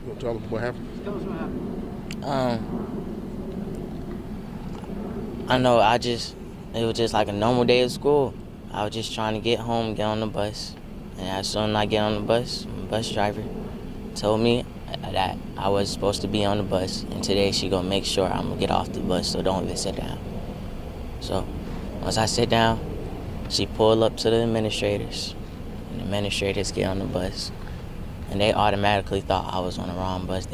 You want to tell them what happened? Tell us what happened. I know it was just like a normal day of school. I was just trying to get home, get on the bus. And as soon as I get on the bus driver told me that I was supposed to be on the bus. And today she gonna make sure I'm gonna get off the bus, so don't even sit down. So once I sit down, she pulled up to the administrators. And the administrators get on the bus. And they automatically thought I was on the wrong bus.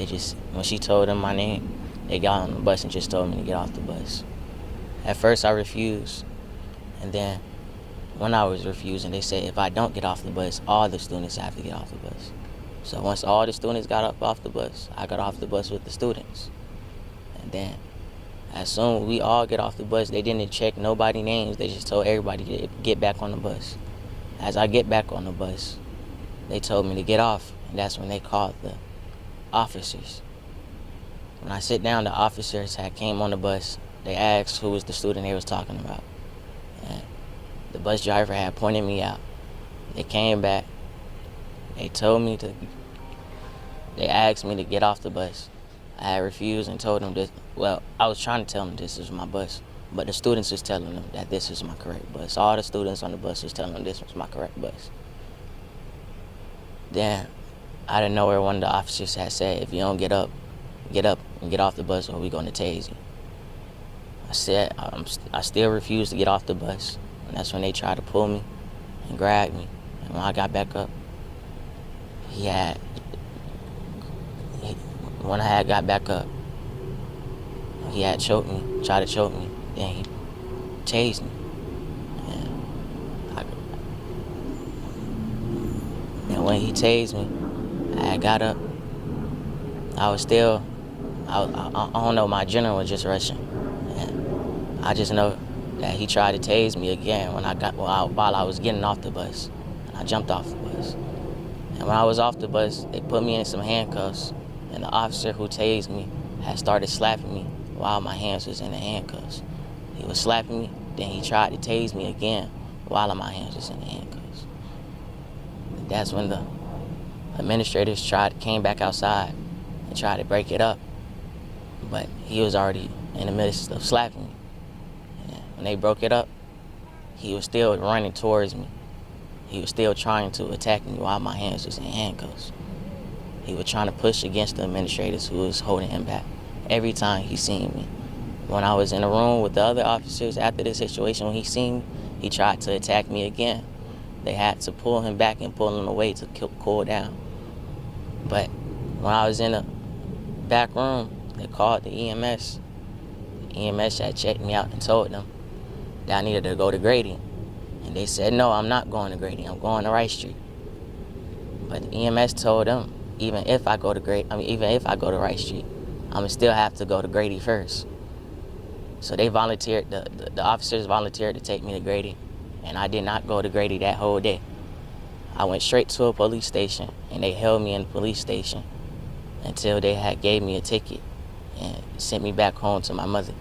When she told them my name, they got on the bus and just told me to get off the bus. At first I refused, and then when I was refusing, they said if I don't get off the bus, all the students have to get off the bus. So once all the students got up off the bus, I got off the bus with the students. And then as soon as we all get off the bus, they didn't check nobody's names. They just told everybody to get back on the bus. As I get back on the bus, they told me to get off, and that's when they called the officers. When I sit down, the officers had came on the bus. They asked who was the student they was talking about. And the bus driver had pointed me out. They came back. They asked me to get off the bus. I had refused and told them this. Well, I was trying to tell them this is my bus, but the students was telling them that this is my correct bus. All the students on the bus was telling them this was my correct bus. Then, out of nowhere, one of the officers had said, if you don't get up and get off the bus or we're going to tase you. I said, I still refused to get off the bus. And that's when they tried to pull me and grab me. And when I got back up, when I had got back up, he had choked me, tried to choke me. Then he tased me. And when he tased me, I got up. I don't know, my adrenaline was just rushing. And I just know that he tried to tase me again while I was getting off the bus. And I jumped off the bus. And when I was off the bus, they put me in some handcuffs. And the officer who tased me had started slapping me while my hands was in the handcuffs. He was slapping me, then he tried to tase me again while my hands was in the handcuffs. And that's when the administrators came back outside and tried to break it up. But he was already in the midst of slapping me. And when they broke it up, he was still running towards me. He was still trying to attack me while my hands was in handcuffs. He was trying to push against the administrators who was holding him back every time he seen me. When I was in a room with the other officers after this situation, when he seen me, he tried to attack me again. They had to pull him back and pull him away to cool down. But when I was in the back room, they called the EMS. The EMS had checked me out and told them that I needed to go to Grady. And they said, no, I'm not going to Grady, I'm going to Rice Street. But the EMS told them, even if I go to Rice Street, I'm gonna still have to go to Grady first. So they volunteered, the officers volunteered to take me to Grady, and I did not go to Grady that whole day. I went straight to a police station, and they held me in the police station until they had gave me a ticket and sent me back home to my mother.